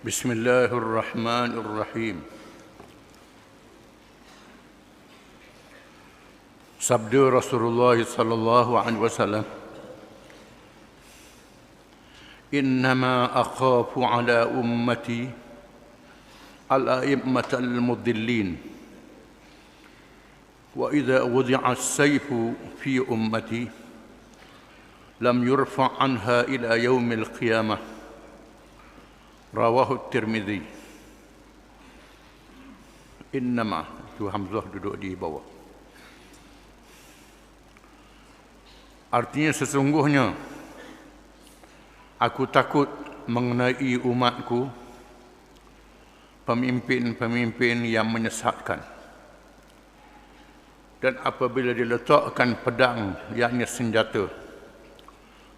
بسم الله الرحمن الرحيم. Sabda Rasulullah sallallahu alaihi wasallam, "Innama akhafu ala ummati al-a'immat al-mudillin wa idza wudi'a as-sayfu fi ummati lam yurfa' anha ila yaumil qiyamah." Rawahu Tirmidzi. Innama, itu Hamzah duduk di bawah. Artinya sesungguhnya aku takut mengenai umatku pemimpin-pemimpin yang menyesatkan. Dan apabila diletakkan pedang, yakni senjata,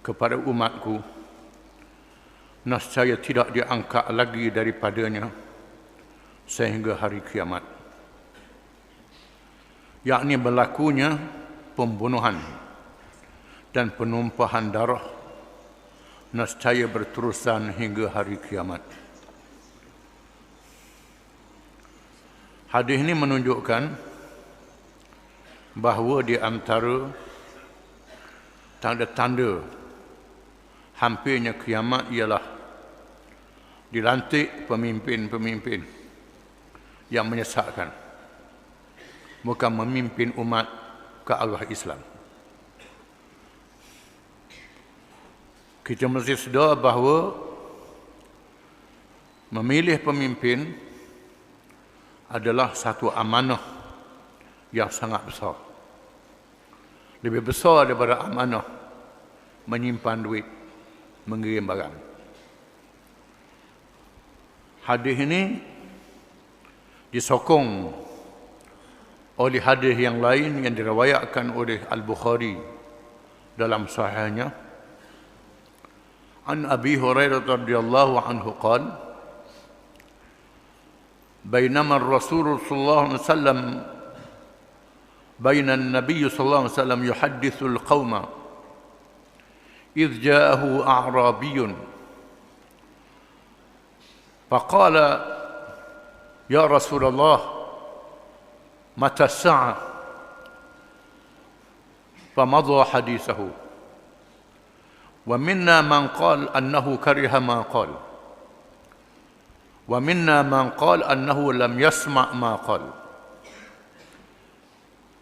kepada umatku, nescaya tidak diangkat lagi daripadanya sehingga hari kiamat. Yakni berlakunya pembunuhan dan penumpahan darah nescaya berterusan hingga hari kiamat. Hadis ini menunjukkan bahawa di antara tanda-tanda hampirnya kiamat ialah dilantik pemimpin-pemimpin yang menyesatkan, bukan memimpin umat ke arah Islam. Kita mesti sedar bahawa memilih pemimpin adalah satu amanah yang sangat besar. Lebih besar daripada amanah menyimpan duit, mengirim barang. Hadis ini disokong oleh hadis yang lain yang diriwayatkan oleh Al-Bukhari dalam sahihnya. An Abi Hurairah radhiyallahu anhu qala, "Bainama ar-Rasul sallallahu alaihi wasallam baina an-nabiy sallallahu alaihi wasallam yuhaddithu al-qauma idh ja'ahu a'rabiyyun فقال يا رسول الله متى الساعة فمضى حديثه ومنا من قال أنه كره ما قال ومنا من قال أنه لم يسمع ما قال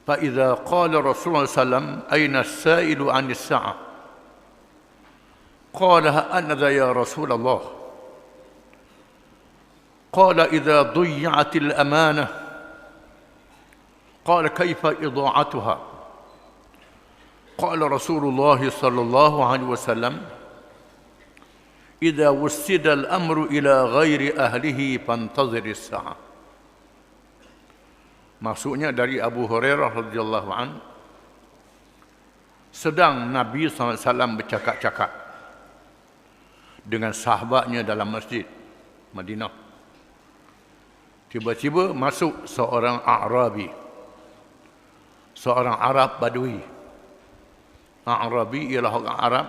فإذا قال رسول الله صلى الله عليه وسلم أين السائل عن الساعة قال أنا ذا يا رسول الله قال إذا ضيعت الأمانة قال كيف إضاعتها قال رسول الله صلى الله عليه وسلم إذا وسد الأمر إلى غير أهله فانتظر الساعة. Maksudnya dari Abu Hurairah radhiyallahu an, sedang Nabi SAW bercakap-cakap dengan sahabatnya dalam masjid Madinah. Tiba-tiba masuk seorang A'rabi, seorang Arab Badui. A'rabi ialah orang Arab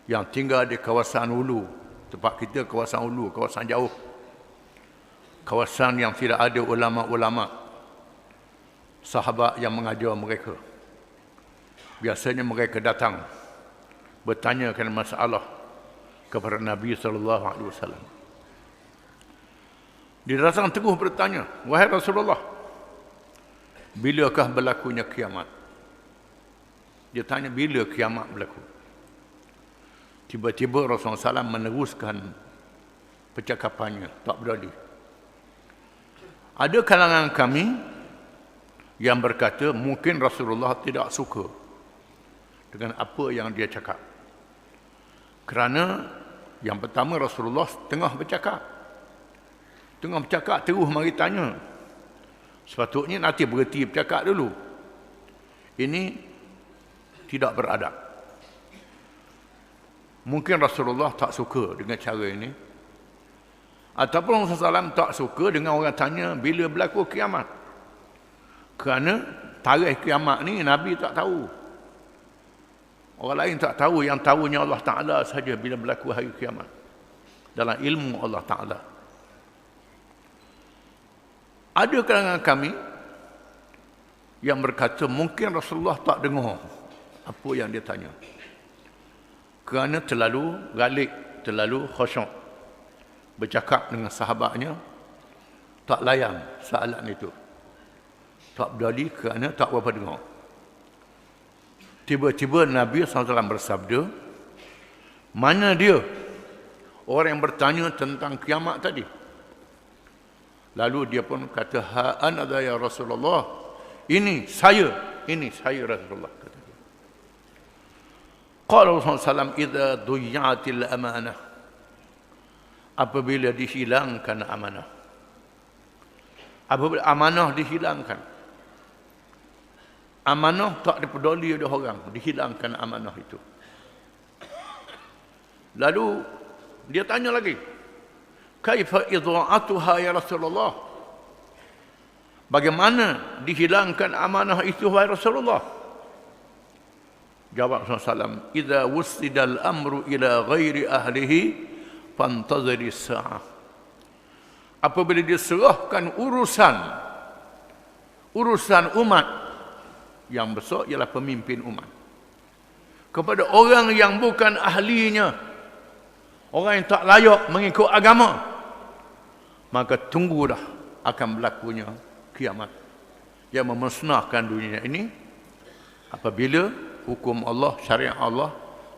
yang tinggal di kawasan hulu. Tempat kita kawasan hulu, kawasan jauh. Kawasan yang tidak ada ulama-ulama, sahabat yang mengajar mereka. Biasanya mereka datang bertanyakan masalah kepada Nabi sallallahu alaihi wasallam. Dia datang teguh bertanya, "Wahai Rasulullah, bilakah berlakunya kiamat?" Dia tanya, bila kiamat berlaku? Tiba-tiba Rasulullah SAW meneruskan percakapannya, tak beralih. Ada kalangan kami yang berkata, mungkin Rasulullah tidak suka dengan apa yang dia cakap. Kerana yang pertama, Rasulullah tengah bercakap, terus mari tanya. Sepatutnya nanti berhenti bercakap dulu. Ini tidak beradab. Mungkin Rasulullah tak suka dengan cara ini. Ataupun Rasulullah SAW tak suka dengan orang tanya bila berlaku kiamat. Kerana tarikh kiamat ni Nabi tak tahu. Orang lain tak tahu, yang tahunya Allah Ta'ala saja bila berlaku hari kiamat. dalam ilmu Allah Ta'ala. Ada kalangan kami yang berkata mungkin Rasulullah tak dengar apa yang dia tanya. Kerana terlalu galik, terlalu khusyuk. Bercakap dengan sahabatnya, tak layan soalan itu. Tak berdali kerana tak berapa dengar. Tiba-tiba Nabi SAW bersabda, mana dia orang yang bertanya tentang kiamat tadi? Lalu dia pun kata, ha ana ya Rasulullah, ini saya Rasulullah. Kata dia. Qala Rasulullah SAW, idza duyya'atil amanah, apabila dihilangkan amanah. Apabila amanah dihilangkan, amanah tak dipeduli oleh orang, dihilangkan amanah itu. Lalu dia tanya lagi, kaifa idha'atuha ya Rasulullah? Bagaimana dihilangkan amanah itu wahai Rasulullah? Jawab Rasulullah SAW, idza wussidal amru ila ghairi ahlihi fantaziri sa'ah. Apabila diserahkan urusan umat, yang besar ialah pemimpin umat, kepada orang yang bukan ahlinya, orang yang tak layak mengikut agama, maka tunggulah akan berlakunya kiamat yang memusnahkan dunia ini apabila hukum Allah, syariat Allah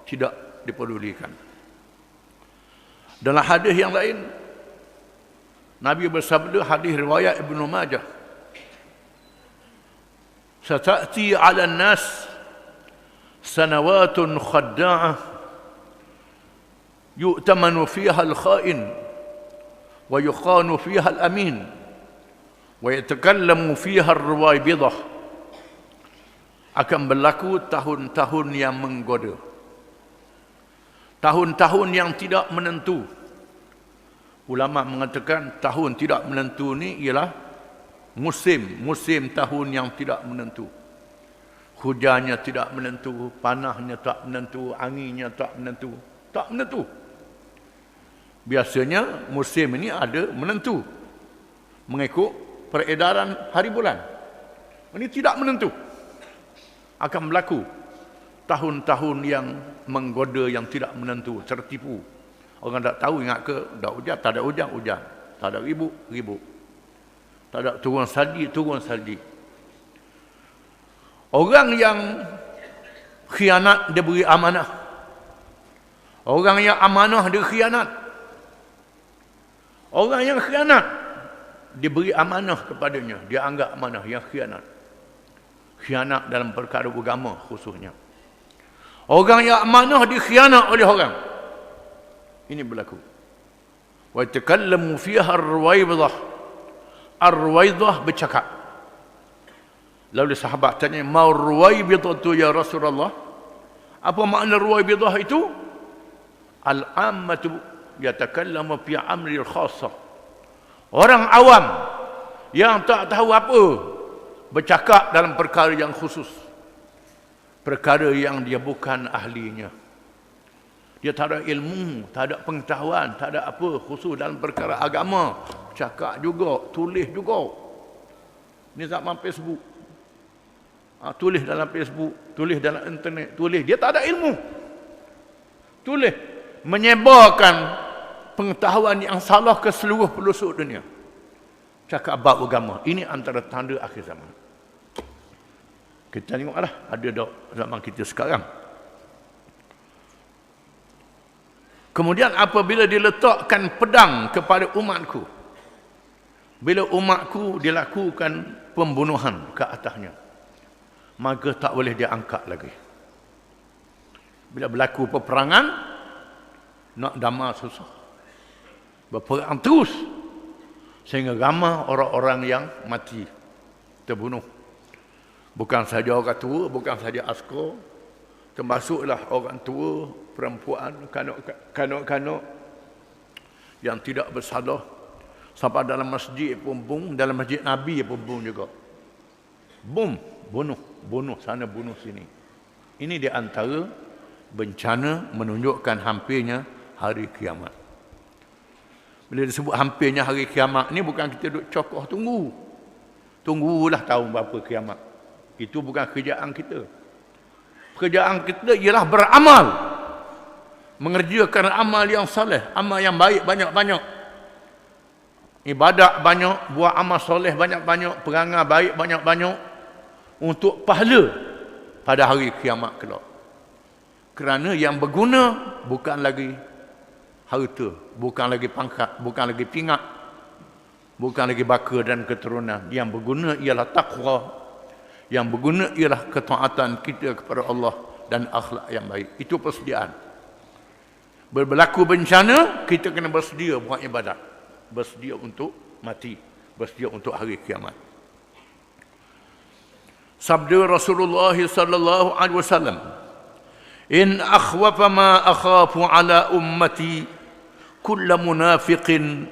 tidak dipedulikan. Dalam hadis yang lain, Nabi bersabda, hadis riwayat Ibnu Majah, sata'ti 'ala an-nas sanawatun khadda'ah yu'tamanu fiha al-kha'in wa yukhanu fiha al-amin wa yatakallamu fiha ar-ruwaybidah. Akan berlaku tahun-tahun yang menggoda, tahun-tahun yang tidak menentu. Ulama mengatakan tahun tidak menentu ni ialah musim tahun yang tidak menentu. Hujannya tidak menentu, panahnya tak menentu, anginnya tak menentu. Biasanya musim ini ada menentu mengikut peredaran hari bulan. Ini tidak menentu. Akan berlaku tahun-tahun yang menggoda, yang tidak menentu, tertipu. Orang tak tahu, ingat ke dah hujan, tak ada hujan, tak ada ribut. Tak ada turun salji. Orang yang khianat dia beri amanah. Orang yang amanah dia khianat. Orang yang khianat diberi amanah kepadanya, dia anggap amanah yang khianat. Khianat dalam perkara agama khususnya. Orang yang amanah dikhianat oleh orang. Ini berlaku. Wa takallamu fiha ar-ruwaybidah. Ar-ruwaybidah bercakap. Lalu sahabat tanya, "Ma ar-ruwaybidatu ya Rasulullah?" Apa makna ruwaybidah itu? Al-ammatu yatakallamu fi amri al-khassah. Orang awam yang tak tahu apa bercakap dalam perkara yang khusus, perkara yang dia bukan ahlinya. Dia tak ada ilmu, tak ada pengetahuan, tak ada apa khusus dalam perkara agama. Cakap juga, tulis juga. Ni zaman Facebook. Tulis dalam Facebook, tulis dalam internet, tulis. Dia tak ada ilmu. Tulis. Menyebarkan pengetahuan yang salah ke seluruh pelosok dunia. Cakap bab agama. Ini antara tanda akhir zaman. Kita tengoklah, ada dak zaman kita sekarang. Kemudian apabila diletakkan pedang kepada umatku, bila umatku dilakukan pembunuhan ke atasnya, maka tak boleh dia angkat lagi. Bila berlaku peperangan, nak damai susah. Berperang terus sehingga ramai orang-orang yang mati, terbunuh. Bukan saja orang tua, bukan saja askar, termasuklah orang tua, perempuan, kanak-kanak yang tidak bersalah. Sampai dalam masjid pun bom, dalam masjid Nabi pun bom juga. Bom, bunuh sana, bunuh sini. Ini di antara bencana menunjukkan hampirnya hari kiamat. Bila disebut hampirnya hari kiamat ni bukan kita duk cokoh tunggu. Tunggulah tahun berapa kiamat. Itu bukan kerjaan kita. Pekerjaan kita ialah beramal. Mengerjakan amal yang soleh, amal yang baik banyak-banyak. Ibadat banyak, buat amal soleh banyak-banyak, perangai baik banyak-banyak untuk pahala pada hari kiamat kelak. Kerana yang berguna bukan lagi harta, bukan lagi pangkat, bukan lagi pingat, bukan lagi baka dan keturunan. Yang berguna ialah taqwa. Yang berguna ialah ketaatan kita kepada Allah dan akhlak yang baik. Itu persediaan. Berlaku bencana, kita kena bersedia buat ibadat. Bersedia untuk mati. Bersedia untuk hari kiamat. Sabda Rasulullah sallallahu alaihi wasallam, "In akhwafa ma akhafu ala ummati kulla munafiqin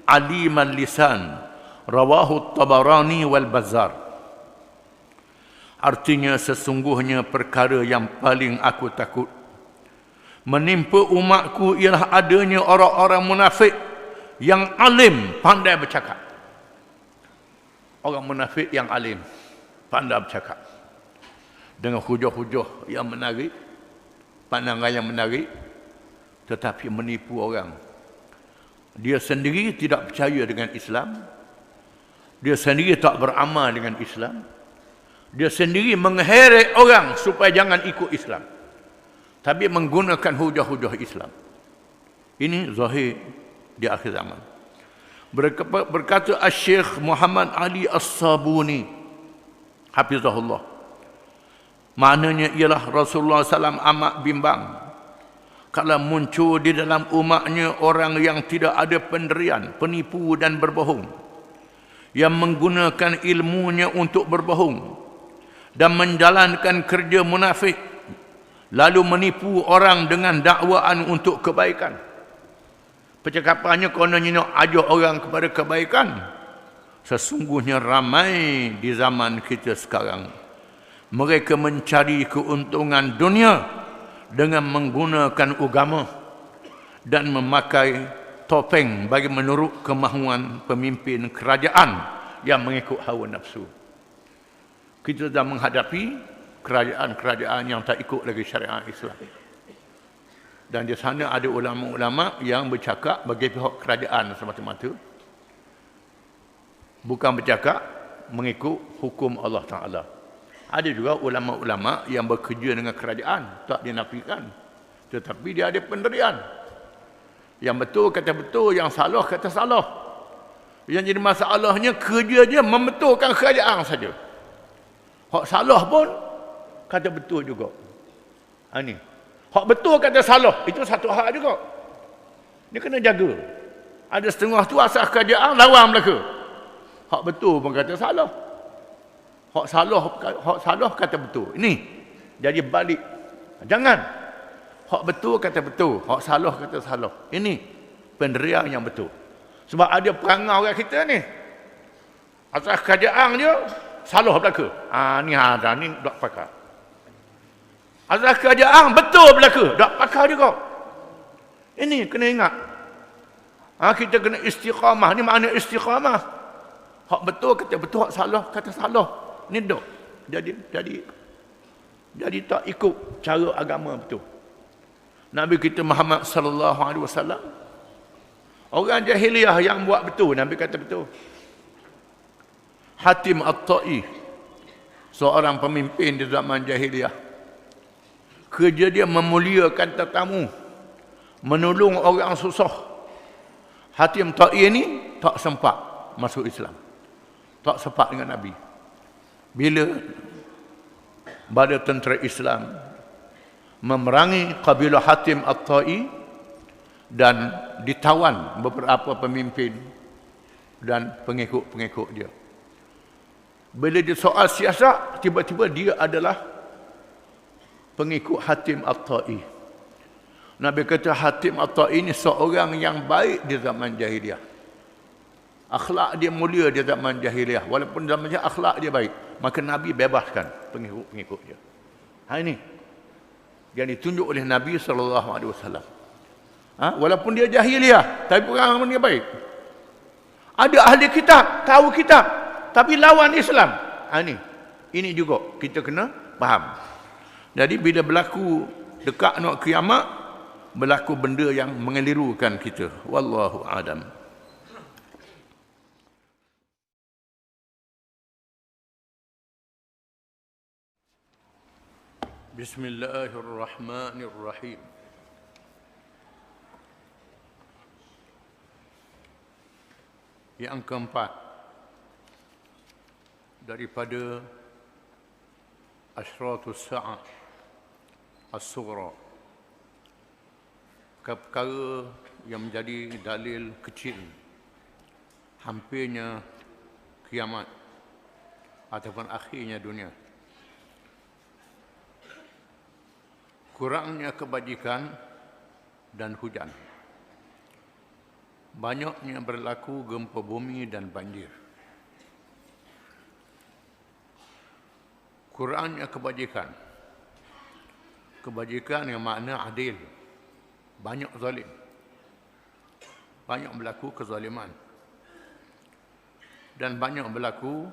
aliman lisan." Rawahu Tabarani wal Bazzar. Artinya sesungguhnya perkara yang paling aku takut menimpa umatku ialah adanya orang-orang munafik yang alim, pandai bercakap. Orang munafik yang alim, pandai bercakap. Dengan hujah-hujah yang menarik, pandangan yang menarik, tetapi menipu orang. Dia sendiri tidak percaya dengan Islam. Dia sendiri tak beramal dengan Islam. Dia sendiri mengheret orang supaya jangan ikut Islam. Tapi menggunakan hujah-hujah Islam. Ini zahir di akhir zaman. Berkata Syekh Muhammad Ali As-Sabuni, hafizahullah, maknanya ialah Rasulullah SAW amat bimbang kalau muncul di dalam umatnya orang yang tidak ada pendirian, penipu dan berbohong, yang menggunakan ilmunya untuk berbohong dan menjalankan kerja munafik, lalu menipu orang dengan dakwaan untuk kebaikan. Percakapannya kononnya nak ajak orang kepada kebaikan. Sesungguhnya ramai di zaman kita sekarang mereka mencari keuntungan dunia dengan menggunakan agama dan memakai topeng bagi menurut kemahuan pemimpin kerajaan yang mengikut hawa nafsu. Kita sedang menghadapi kerajaan-kerajaan yang tak ikut lagi syariat Islam. Dan di sana ada ulama-ulama yang bercakap bagi pihak kerajaan semata-mata, bukan bercakap mengikut hukum Allah Ta'ala. Ada juga ulama-ulama yang bekerja dengan kerajaan, tak dinafikan, tetapi dia ada pendirian. Yang betul kata betul, yang salah kata salah. Yang jadi masalahnya kerja dia membetulkan kerajaan saja. Hak salah pun kata betul juga. Ini hak betul kata salah, itu satu hak juga. Dia kena jaga. Ada setengah tu asal kerajaan lawan mereka. Hak betul pun kata salah. Hak salah kata betul. Ini jadi balik. Jangan. Hak betul kata betul, hak salah kata salah. Ini pendirian yang betul. Sebab ada perangai orang kita ni. Asal kerajaan dia salah belaka. Ni ada ni tak pakar. Asal kerajaan betul belaka, tak pakar juga. Ini kena ingat. Kita kena istiqamah. Ni makna istiqamah. Hak betul kata betul, hak salah kata salah. Ni dok. Jadi tak ikut cara agama betul. Nabi kita Muhammad sallallahu alaihi wasallam, orang jahiliyah yang buat betul, Nabi kata betul. Hatim At-Ta'i, seorang pemimpin di zaman jahiliyah, kerja dia memuliakan tetamu, menolong orang susah. Hatim Ta'i ni tak sempat masuk Islam, tak sempat dengan Nabi. Bila bala tentera Islam memerangi kabilah Hatim At-Ta'i dan ditawan beberapa pemimpin dan pengikut-pengikut dia. Bila dia soal siasat, tiba-tiba dia adalah pengikut Hatim At-Ta'i. Nabi kata Hatim At-Ta'i ini seorang yang baik di zaman jahiliyah. Akhlak dia mulia di zaman jahiliyah. Walaupun zaman jahiliyah akhlak dia baik, maka Nabi bebaskan pengikut-pengikut dia. Ini yang ditunjuk oleh Nabi SAW. Walaupun dia jahiliah, tapi orang dia baik. Ada ahli kitab, tahu kitab, tapi lawan Islam. Ini juga kita kena faham. Jadi bila berlaku dekat nak kiamat, berlaku benda yang mengelirukan kita. Wallahu a'lam. Bismillahirrahmanirrahim. Yang keempat, daripada asyratus sa'ah as-sughra, perkara yang menjadi dalil kecil hampirnya kiamat ataupun akhirnya dunia. Kurangnya kebajikan dan hujan. Banyaknya berlaku gempa bumi dan banjir. Kurangnya kebajikan. Kebajikan yang makna adil. Banyak zalim. Banyak berlaku kezaliman. Dan banyak berlaku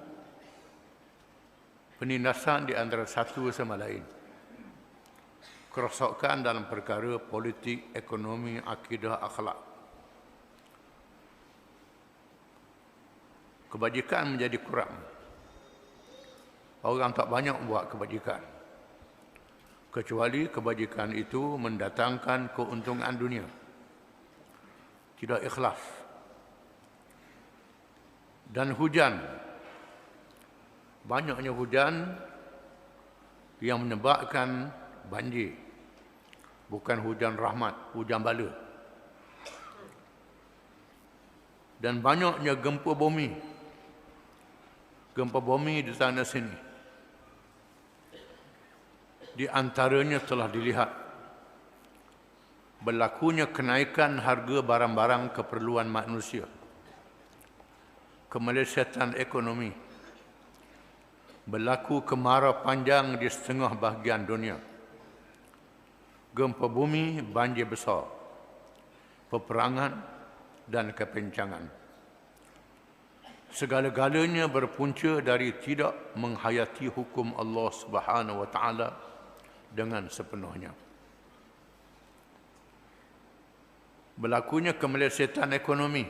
penindasan di antara satu sama lain. Kerosakan dalam perkara politik, ekonomi, akidah, akhlak. Kebajikan menjadi kurang. Orang tak banyak buat kebajikan. Kecuali kebajikan itu mendatangkan keuntungan dunia. Tidak ikhlas. Dan hujan. Banyaknya hujan yang menyebabkan banjir. Bukan hujan rahmat, hujan bala. Dan banyaknya gempa bumi. Gempa bumi di sana sini. Di antaranya telah dilihat berlakunya kenaikan harga barang-barang keperluan manusia, kemelesetan ekonomi, berlaku kemarau panjang di setengah bahagian dunia, gempa bumi, banjir besar, peperangan dan kepencangan. Segala-galanya berpunca dari tidak menghayati hukum Allah Subhanahu wa taala dengan sepenuhnya. Berlakunya kemelesetan ekonomi.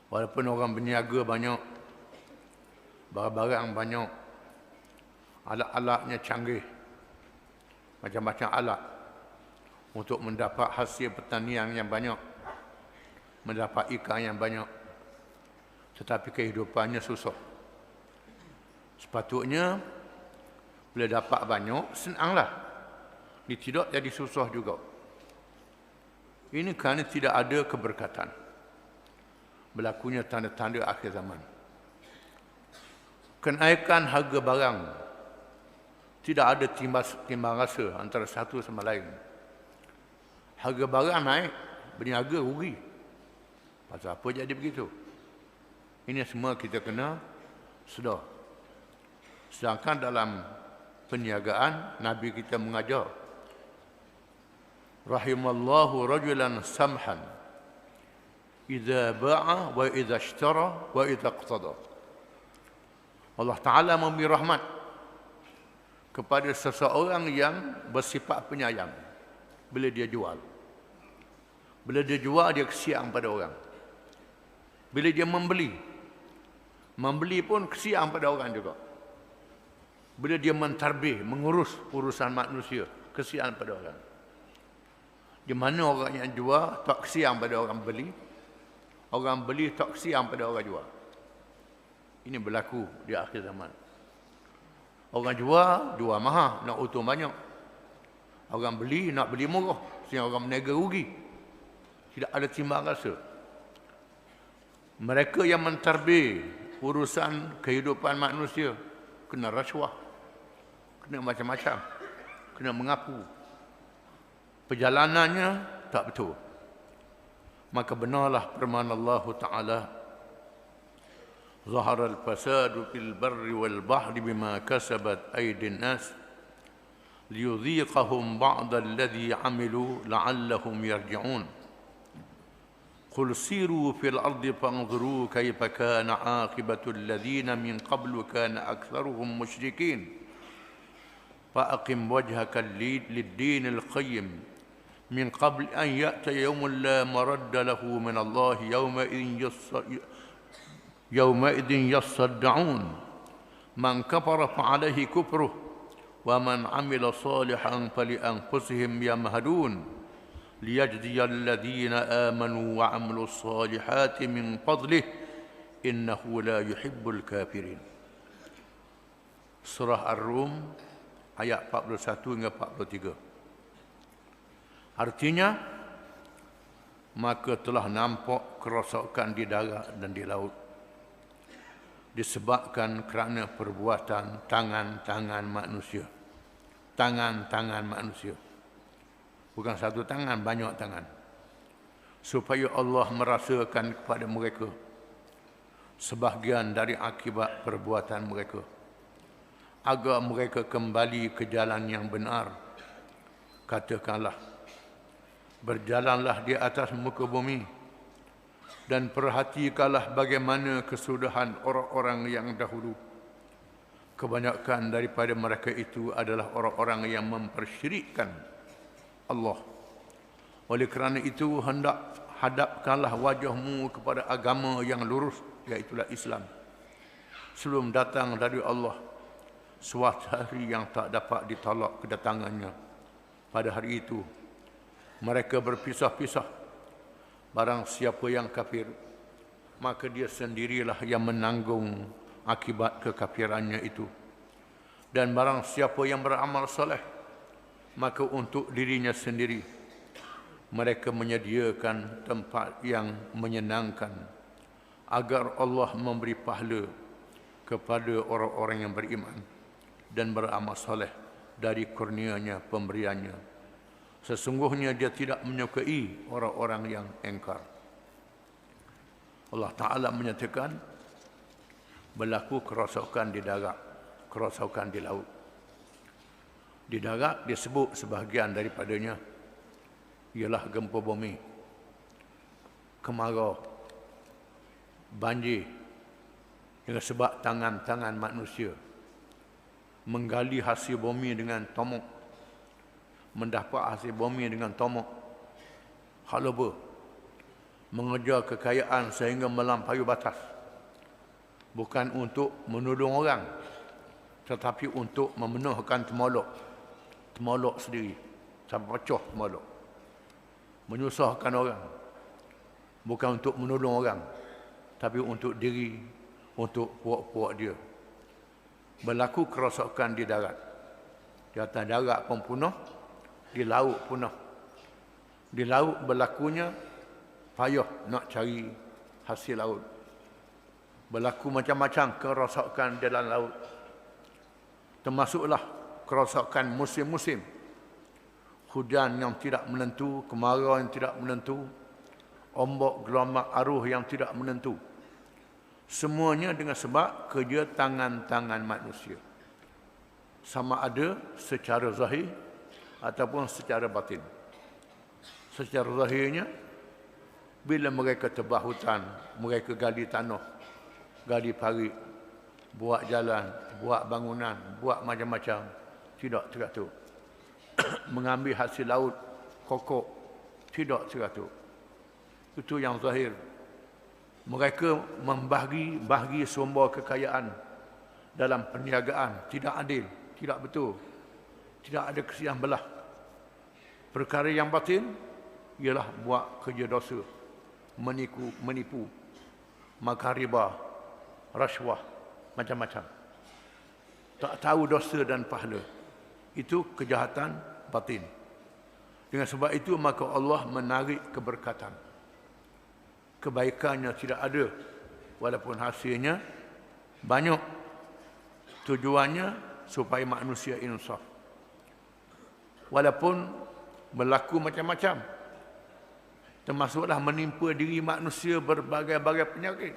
Walaupun orang berniaga banyak, barang-barang banyak, alat-alatnya canggih, macam-macam alat untuk mendapat hasil pertanian yang banyak, mendapat ikan yang banyak, tetapi kehidupannya susah. Sepatutnya bila dapat banyak, senanglah. Ini tidak jadi susah juga. Ini kerana tidak ada keberkatan. Berlakunya tanda-tanda akhir zaman. Kenaikan harga barang. Tidak ada timbang rasa antara satu sama lain. Harga barang naik, berniaga rugi. Pasal apa jadi begitu? Ini semua kita kena sedar. Sedangkan dalam perniagaan, Nabi kita mengajar, rahimallahu rajulan samhan idza ba'a wa idza ishtara wa idza iqtada. Allah Ta'ala memberi rahmat kepada seseorang yang bersifat penyayang bila dia jual. Bila dia jual, dia kesian pada orang. Bila dia membeli pun kesian pada orang juga. Bila dia mentarbih, mengurus urusan manusia, kesian pada orang. Di mana orang yang jual tak kesian pada orang beli, orang beli tak kesian pada orang jual. Ini berlaku di akhir zaman. Orang jual mahal, nak untung banyak. Orang beli, nak beli murah, sehingga orang berniaga rugi. Tidak ada timbang rasa. Mereka yang mentarbih urusan kehidupan manusia kena rasuah, kena macam-macam, kena mengaku. Perjalanannya tak betul. Maka benarlah firman Allah Ta'ala, Zahara al-fasadu fil barri wal bahri bima kasabat aydin nas liyudhiqahum ba'da alladhi 'amilu la'allahum yarji'un. Qul siru fil ardi fanzuru kaifa kana 'aqibatu alladhina min qablu kana aktharuhum musyrikin. Fa'aqim wajhaka lid-din al-qayyim min qabl an ya'tiya yawmun la maradda lahu min Allah yawma'idhin yasadda'un. Man kafara fa'alayhi kufruh wa man 'amila salihan falianfusihim yamhadun. ليجزي الذين آمنوا وعملوا الصالحات من فضله إنه لا يحب الكافرين. Surah Ar-Rum ayat 41 hingga 43. Artinya, maka telah nampak kerosakan di darat dan di laut disebabkan kerana perbuatan tangan-tangan manusia. Tangan-tangan manusia. Bukan satu tangan, banyak tangan. Supaya Allah merasakan kepada mereka sebahagian dari akibat perbuatan mereka, agar mereka kembali ke jalan yang benar. Katakanlah, berjalanlah di atas muka bumi dan perhatikanlah bagaimana kesudahan orang-orang yang dahulu. Kebanyakan daripada mereka itu adalah orang-orang yang mempersyirikkan Allah. Oleh kerana itu, hendak hadapkanlah wajahmu kepada agama yang lurus, iaitulah Islam, sebelum datang dari Allah suatu hari yang tak dapat ditolak kedatangannya. Pada hari itu mereka berpisah-pisah. Barang siapa yang kafir, maka dia sendirilah yang menanggung akibat kekafirannya itu. Dan barang siapa yang beramal soleh, maka untuk dirinya sendiri mereka menyediakan tempat yang menyenangkan, agar Allah memberi pahala kepada orang-orang yang beriman dan beramal soleh dari kurnianya pemberiannya. Sesungguhnya dia tidak menyukai orang-orang yang engkar. Allah Ta'ala menyatakan berlaku kerosakan di darat, kerosakan di laut. Di darat disebut sebahagian daripadanya ialah gempa bumi, kemarau, banjir, dengan sebab tangan-tangan manusia menggali hasil bumi dengan tomok, mendapat hasil bumi dengan tomok, halaba, mengejar kekayaan sehingga melampaui batas, bukan untuk menolong orang, tetapi untuk memenuhkan temolok sendiri sampai pecah temolok, menyusahkan orang, bukan untuk menolong orang, tapi untuk diri, untuk puak-puak dia. Berlaku kerosakan di darat. Di atas darat pun punah, di laut punah. Di laut berlakunya payah nak cari hasil laut. Berlaku macam-macam kerosakan dalam laut. Termasuklah kerosakan musim-musim. Hujan yang tidak menentu, kemarau yang tidak menentu, ombak gelombang arus yang tidak menentu. Semuanya dengan sebab kerja tangan-tangan manusia. Sama ada secara zahir ataupun secara batin. Secara zahirnya, bila mereka tebah hutan, mereka gali tanah, gali parit, buat jalan, buat bangunan, buat macam-macam, tidak teratur. Mengambil hasil laut, kokok, tidak teratur. Itu yang zahir. Mereka membahagi sumber kekayaan dalam perniagaan, tidak adil, tidak betul, tidak ada kesian belah. Perkara yang batin ialah buat kerja dosa, menipu, makan riba, rasuah, macam-macam. Tak tahu dosa dan pahala. Itu kejahatan batin. Dengan sebab itu maka Allah menarik keberkatan. Kebaikannya tidak ada, walaupun hasilnya banyak. Tujuannya supaya manusia insaf. Walaupun berlaku macam-macam, termasuklah menimpa diri manusia berbagai-bagai penyakit.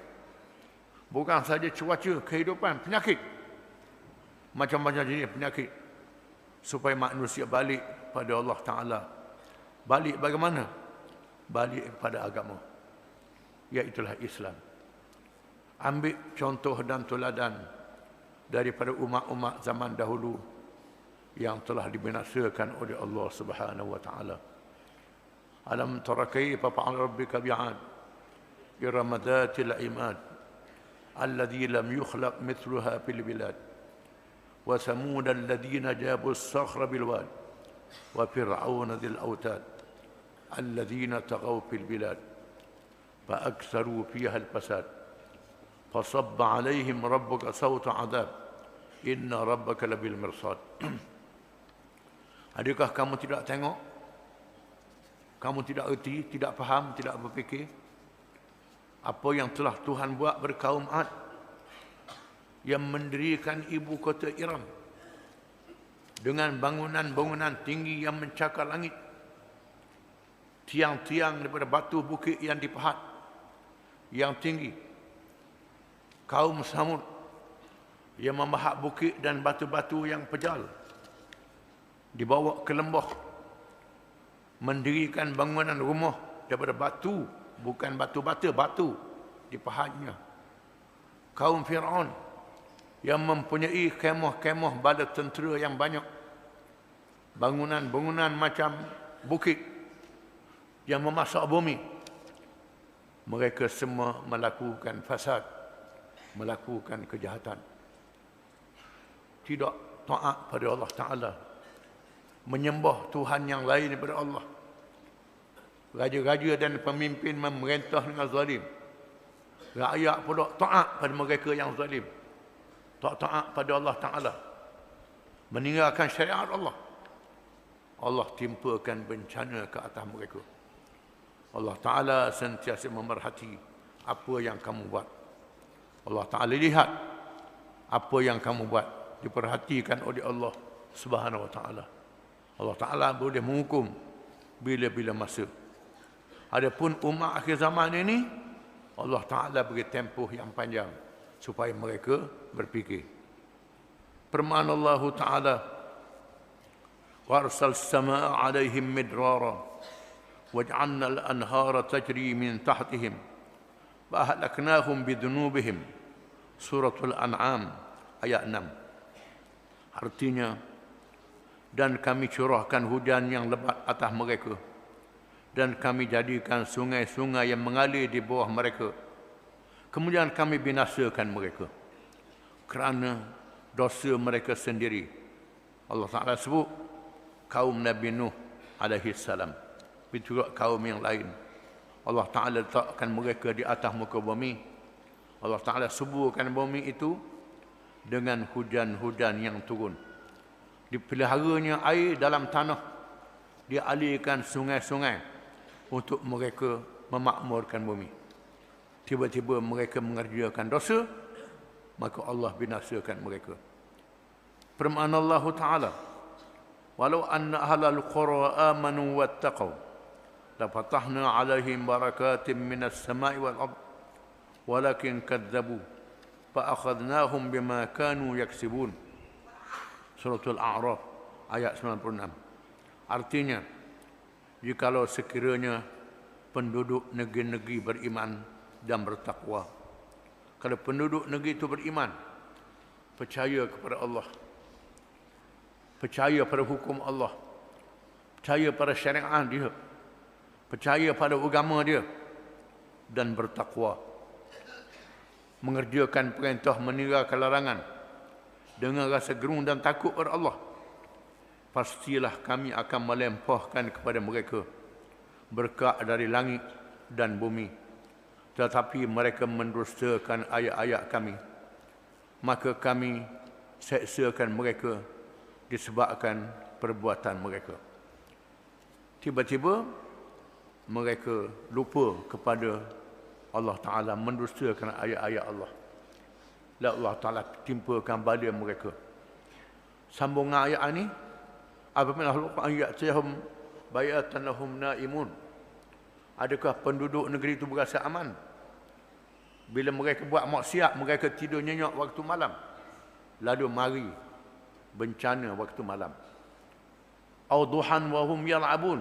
Bukan saja cuaca, kehidupan, penyakit. Macam-macam jenis penyakit. supaya manusia balik pada Allah Ta'ala. Balik bagaimana? Balik kepada agama, iaitulah Islam. Ambil contoh dan teladan daripada umat-umat zaman dahulu yang telah dibinasakan oleh Allah Subhanahu wa Ta'ala. Alam tara kaifa fa'ala rabbika bi'ad iram dhatil imad alladhi lam yukhlaq mithluha fil bilad wa thamud alladhina jabu as-sakhra bil wad wa fir'auna dhil autad alladhina taghaw fil bilad fa aktharu fiha al-fasad fasabba 'alaihim rabbuka sawta 'adab inna rabbaka labil mirsad. Adakah kamu tidak tengok? Kamu tidak erti, tidak faham, tidak berfikir apa yang telah Tuhan buat berkaum Ad yang mendirikan ibu kota Iram dengan bangunan-bangunan tinggi yang mencakar langit, tiang-tiang daripada batu bukit yang dipahat yang tinggi. Kaum Samud yang memahat bukit dan batu-batu yang pejal, dibawa ke lembah, mendirikan bangunan rumah daripada batu, bukan batu bata, batu dipahatnya. Kaum Fir'aun yang mempunyai kemah-kemah bala tentera yang banyak, bangunan-bangunan macam bukit yang memasak bumi. Mereka semua melakukan fasad, melakukan kejahatan, tidak taat pada Allah Ta'ala, menyembah Tuhan yang lain daripada Allah. Raja-raja dan pemimpin memerintah dengan zalim. Rakyat pula taat pada mereka yang zalim, tak taat pada Allah Ta'ala, meninggalkan syariat Allah. Allah timpakan bencana ke atas mereka. Allah Ta'ala sentiasa memerhati apa yang kamu buat. Allah Ta'ala lihat apa yang kamu buat, diperhatikan oleh Allah Subhanahu wa Ta'ala. Allah Ta'ala boleh menghukum bila-bila masa. Adapun umat akhir zaman ini, Allah Ta'ala beri tempoh yang panjang supaya mereka berfikir. Firman Allah Ta'ala, وَأَرْسَلْ السَّمَاءَ عَلَيْهِمْ مِدْرَارًا وَجَعَلْنَا الْأَنْهَارَ تَجْرِي مِنْ تَحْتِهِمْ فَأَهْلَكْنَاهُمْ بِذُنُوبِهِمْ. Suratul An'am ayat 6. Artinya, dan kami curahkan hujan yang lebat atas mereka, dan kami jadikan sungai-sungai yang mengalir di bawah mereka. Kemudian kami binasakan mereka kerana dosa mereka sendiri. Allah Ta'ala sebut kaum Nabi Nuh alaihi salam, begitu juga kaum yang lain. Allah Ta'ala letakkan mereka di atas muka bumi. Allah Ta'ala suburkan bumi itu dengan hujan-hujan yang turun. Dipeliharanya air dalam tanah, dialirkan sungai-sungai untuk mereka memakmurkan bumi. Tiba-tiba mereka mengerjakan dosa, maka Allah binasakan mereka. Firman Allah Ta'ala, walau anna ahlal qura amanu wattaqaw lafatahna alaihim barakatim minas sama'i wal ard walakin kadzabu fa akhadnahum bima kanu yaksibun. Suratul A'raf ayat 96. Artinya, jikalau sekiranya penduduk negeri-negeri beriman dan bertakwa, kalau penduduk negeri itu beriman, percaya kepada Allah, percaya pada hukum Allah, percaya pada syariat dia, percaya pada agama dia, dan bertakwa, mengerjakan perintah, meninggalkan larangan dengan rasa gerung dan takut pada Allah, pastilah kami akan melimpahkan kepada mereka berkat dari langit dan bumi. Tetapi mereka mendustakan ayat-ayat kami, maka kami seksakan mereka disebabkan perbuatan mereka. Tiba-tiba mereka lupa kepada Allah Ta'ala, mendustakan ayat-ayat Allah. Lalu Allah Ta'ala timpakan bala mereka. Sambungan ayat ini, apabila ayat ya'tihum bayatan lahum naimun. Adakah penduduk negeri itu berasa aman bila mereka buat maksiat, mereka tidur nyenyak waktu malam, lalu mari bencana waktu malam? Au duhan wa hum yal'abun.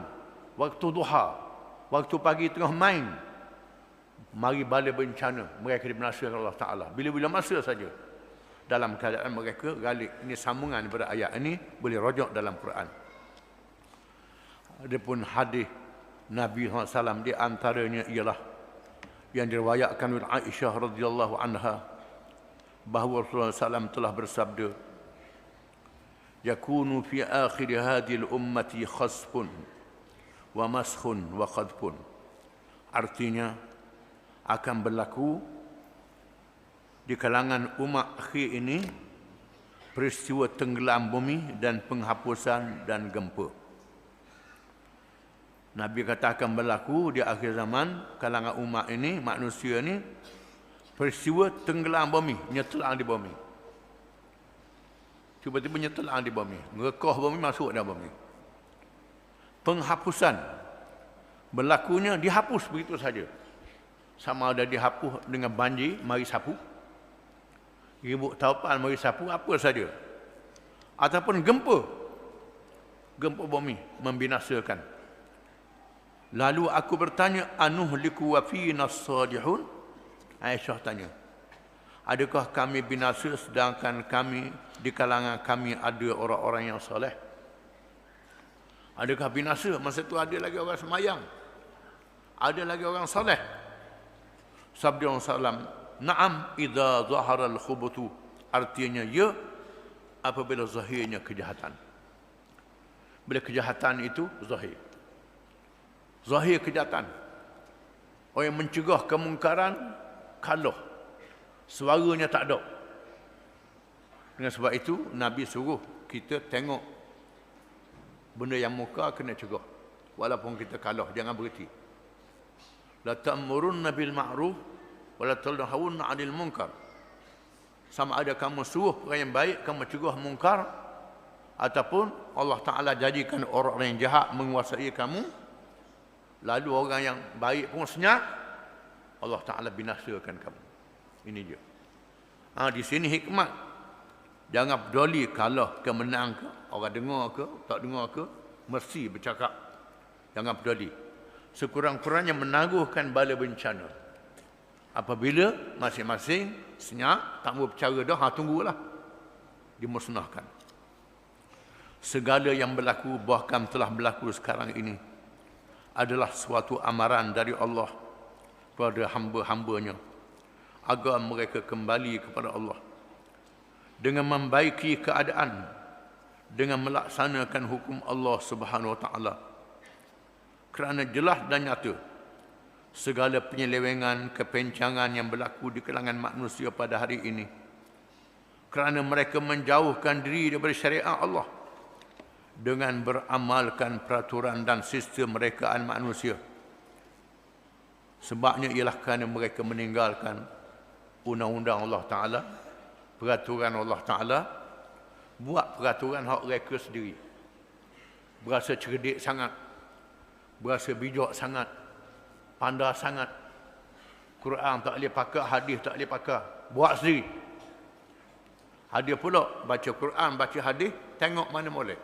Waktu duha, waktu pagi tengah main. Mari bala bencana, mereka dibinasakan Allah Ta'ala. Bila-bila masa saja. Dalam keadaan mereka galik. Ini sambungan daripada ayat ini, boleh rojok dalam Quran. Adapun hadis Nabi SAW di antaranya ialah yang diriwayatkan oleh Aisyah radhiyallahu anha bahawa Rasulullah SAW telah bersabda, yakunu fi akhir hadhihi al-ummati khasfun wa maskhun wa qadfun. Artinya akan berlaku di kalangan umat akhir ini peristiwa tenggelam bumi dan penghapusan dan gempa. Nabi kata akan berlaku di akhir zaman kalangan umat ini, manusia ini, peristiwa tenggelam bumi, nyetelang di bumi. Tiba-tiba nyetelang di bumi, ngekoh bumi, masuk dalam bumi. Penghapusan, berlakunya dihapus begitu saja. Sama ada dihapus dengan banjir, mari sapu. Ribut taupan, mari sapu, apa saja. Ataupun gempa. Gempa bumi, membinasakan. Lalu aku bertanya, anuhliku wa fina as-salihun? Aisyah tanya, adakah kami binasa sedangkan kami di kalangan kami ada orang-orang yang soleh? Adakah binasa? Masa itu ada lagi orang semayang, ada lagi orang soleh. Sabda Rasulullah, na'am idza zahara al-khubutu. Artinya ya, apabila zahirnya kejahatan. Bila kejahatan itu zahir. Zahir kejahatan. Orang yang mencegah kemungkaran kalah. Suaranya tak ada. Dengan sebab itu Nabi suruh kita tengok benda yang muka kena cegah. Walaupun kita kalah, jangan berhenti. La ta'murunna bil ma'ruf wa la tanhawunna 'anil munkar. Sama ada kamu suruh orang yang baik, kamu cegah mungkar, ataupun Allah Ta'ala jadikan orang yang jahat menguasai kamu, lalu orang yang baik pun senyap, Allah Ta'ala binasakan kamu. Ini dia. Di sini hikmat. Jangan peduli kalah ke menang ke, orang dengar ke, tak dengar ke, mesti bercakap. Jangan peduli. Sekurang-kurangnya menangguhkan bala bencana. Apabila masing-masing senyap, tak mau bercara dah, tunggulah. Dimusnahkan. Segala yang berlaku, bahkan telah berlaku sekarang ini, adalah suatu amaran dari Allah kepada hamba-hambanya agar mereka kembali kepada Allah dengan membaiki keadaan, dengan melaksanakan hukum Allah Subhanahu Wa Taala. Kerana jelas dan nyata segala penyelewengan, kepencangan yang berlaku di kalangan manusia pada hari ini, kerana mereka menjauhkan diri daripada syariat Allah dengan beramalkan peraturan dan sistem merekaan manusia. Sebabnya ialah kerana mereka meninggalkan undang-undang Allah Ta'ala, peraturan Allah Ta'ala, buat peraturan hak mereka sendiri. Berasa cerdik sangat, berasa bijak sangat, pandai sangat. Quran tak boleh pakai, hadis tak boleh pakai, buat sendiri. Ada pula baca Quran, baca hadis, tengok mana molek.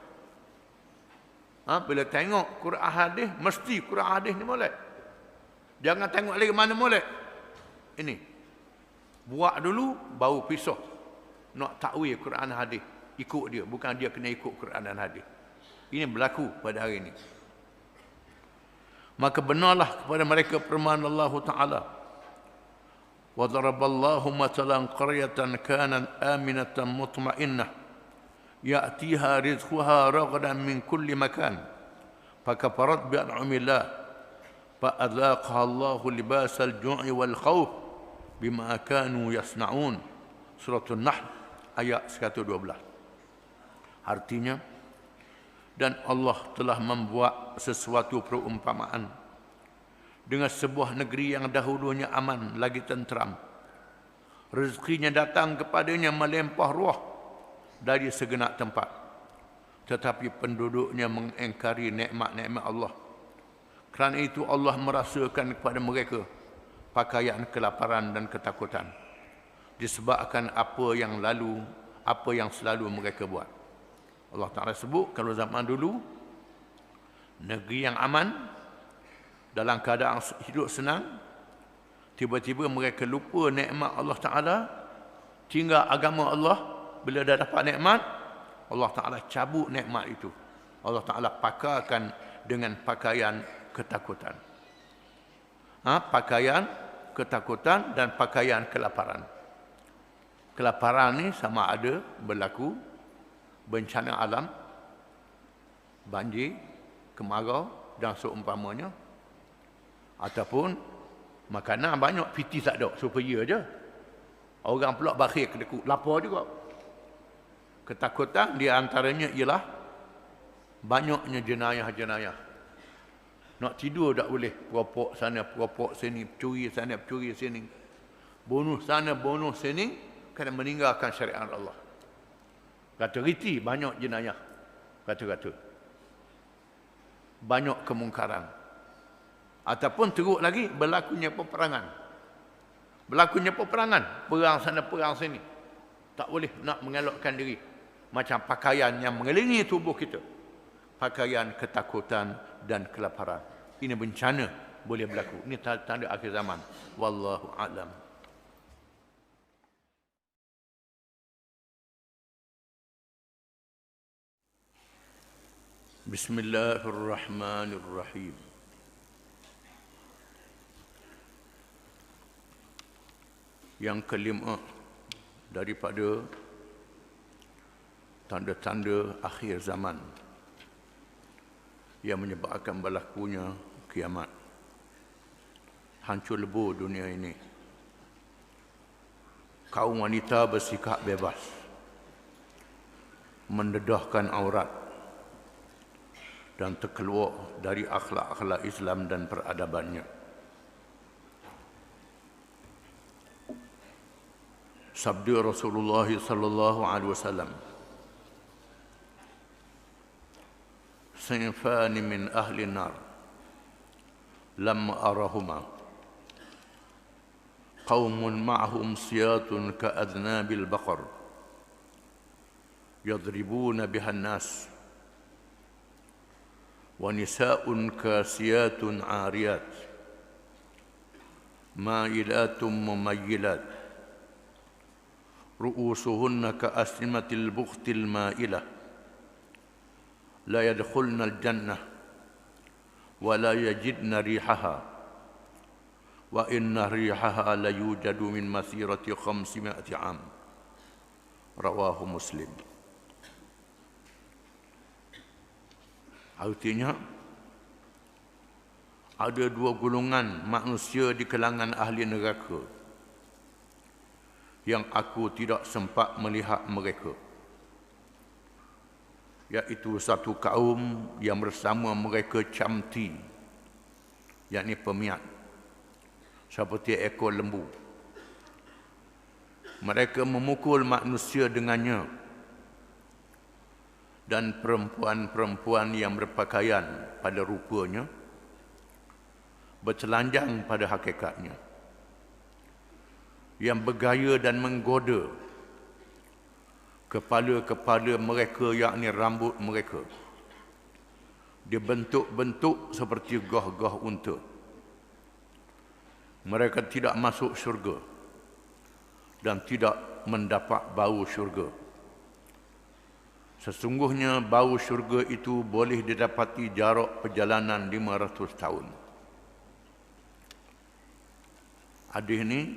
Bila tengok Quran hadis, mesti Quran hadis ni molek. Jangan tengok lagi mana molek. Ini. Buat dulu, baru pisah. Nak takwil Quran hadis. Ikut dia. Bukan dia kena ikut Quran dan hadis. Ini berlaku pada hari ini. Maka benarlah kepada mereka firman Allah Ta'ala. وَضَرَبَ اللَّهُ مَثَلًا قَرْيَةً كَانَتْ آمِنَةً مُطْمَئِنَّةً يأتيها رزقها رغدا من كل مكان فكفرت بأنعم الله فأذاقها الله لباس الجوع والخوف بما كانوا يصنعون. Surah An-Nahl ayat 112. Artinya, dan Allah telah membuat sesuatu perumpamaan dengan sebuah negeri yang dahulunya aman lagi tenteram. Rezekinya datang kepadanya melimpah ruah dari segenap tempat, tetapi penduduknya mengingkari nikmat-nikmat Allah. Kerana itu Allah merasakan kepada mereka pakaian kelaparan dan ketakutan disebabkan apa yang lalu, apa yang selalu mereka buat. Allah Ta'ala sebut kalau zaman dulu negeri yang aman, dalam keadaan hidup senang, tiba-tiba mereka lupa nikmat Allah Ta'ala, tinggal agama Allah. Bila dah dapat nikmat, Allah Ta'ala cabut nikmat itu. Allah Ta'ala pakarkan dengan pakaian ketakutan. Pakaian ketakutan dan pakaian kelaparan. Kelaparan ni sama ada berlaku bencana alam, banjir, kemarau dan seumpamanya, ataupun makanan banyak, piti tak ada, supaya je. Orang pula bakhil kedekut, lapar juga. Ketakutan di antaranya ialah banyaknya jenayah-jenayah. Nak tidur tak boleh, peropok sana, peropok sini, curi sana, curi sini. Bunuh sana, bunuh sini, kerana meninggalkan syariat Allah. Kata riti, banyak jenayah. Kata-kata. Banyak kemungkaran. Ataupun teruk lagi, berlakunya peperangan. Berlakunya peperangan. Perang sana, perang sini. Tak boleh nak mengelakkan diri. Macam pakaian yang mengelilingi tubuh kita. Pakaian ketakutan dan kelaparan. Ini bencana boleh berlaku. Ini tanda akhir zaman. Wallahu a'lam. Bismillahirrahmanirrahim. Yang kelima daripada tanda-tanda akhir zaman yang menyebabkan berlakunya kiamat, hancur lebur dunia ini. Kaum wanita bersikap bebas, mendedahkan aurat dan terkeluar dari akhlak-akhlak Islam dan peradabannya. Sabda Rasulullah sallallahu alaihi wasallam, "Sinfani min ahli nar lam arahuma, qaumun ma'hum siyatun ka'adnabil baqar yadribuna biha an-nas wa nisa'un kasiyatun 'ariyat ma'ilatun mumayyilat ru'usuhunna ka'asnimatil bukhtil ma'ilah la yadkhulna al-jannah wa la yajidna rihaha wa inna rihaha la yujadu min masirati 500 am." Rawahu Muslim. Artinya ada dua golongan manusia di kalangan ahli neraka yang aku tidak sempat melihat mereka, iaitu satu kaum yang bersama mereka camti, yakni pemiat, seperti ekor lembu. Mereka memukul manusia dengannya, dan perempuan-perempuan yang berpakaian pada rupanya bertelanjang pada hakikatnya, yang bergaya dan menggoda kepala-kepala mereka, yakni rambut mereka, dibentuk-bentuk seperti gah-gah unta. Mereka tidak masuk syurga dan tidak mendapat bau syurga. Sesungguhnya bau syurga itu boleh didapati jarak perjalanan 500 tahun. Hadis ini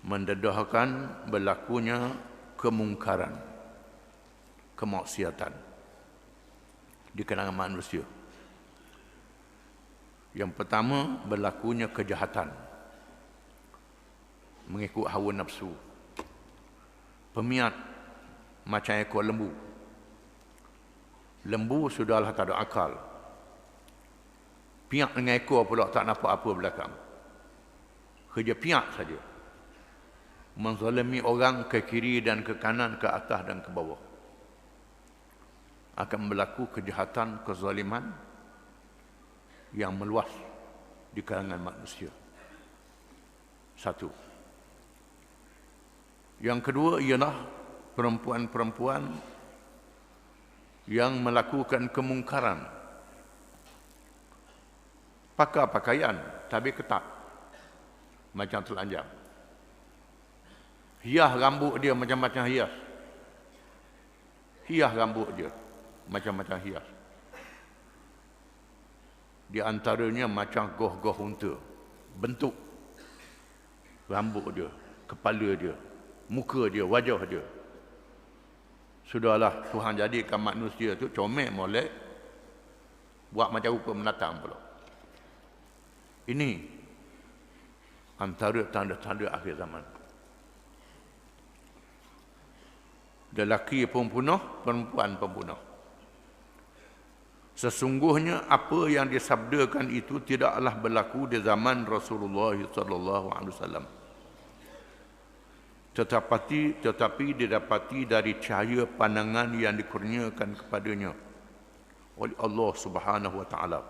mendedahkan berlakunya kemungkaran, kemaksiatan di kalangan manusia. Yang pertama, berlakunya kejahatan mengikut hawa nafsu. Pemiat macam ekor lembu. Lembu sudahlah tak ada akal. Piak dengan ekor pula tak nampak apa belakang. Kerja piak saja. Menzalimi orang ke kiri dan ke kanan, ke atas dan ke bawah. Akan berlaku kejahatan, kezaliman yang meluas di kalangan manusia. Satu. Yang kedua ialah perempuan-perempuan yang melakukan kemungkaran, pakai pakaian tapi ketat macam telanjang, hias rambut dia macam-macam hias rambut dia macam-macam hias. Di antaranya macam goh-goh unta, bentuk rambut dia, kepala dia, muka dia, wajah dia. Sudahlah, Tuhan jadikan manusia tu comel molek, buat macam rupa menatang pula. Ini antara tanda-tanda akhir zaman. Lelaki pembunuh, perempuan pembunuh. Sesungguhnya apa yang disabdakan itu tidaklah berlaku di zaman Rasulullah sallallahu alaihi wasallam. Tetapi didapati dari cahaya pandangan yang dikurniakan kepadanya oleh Allah Subhanahu wa taala.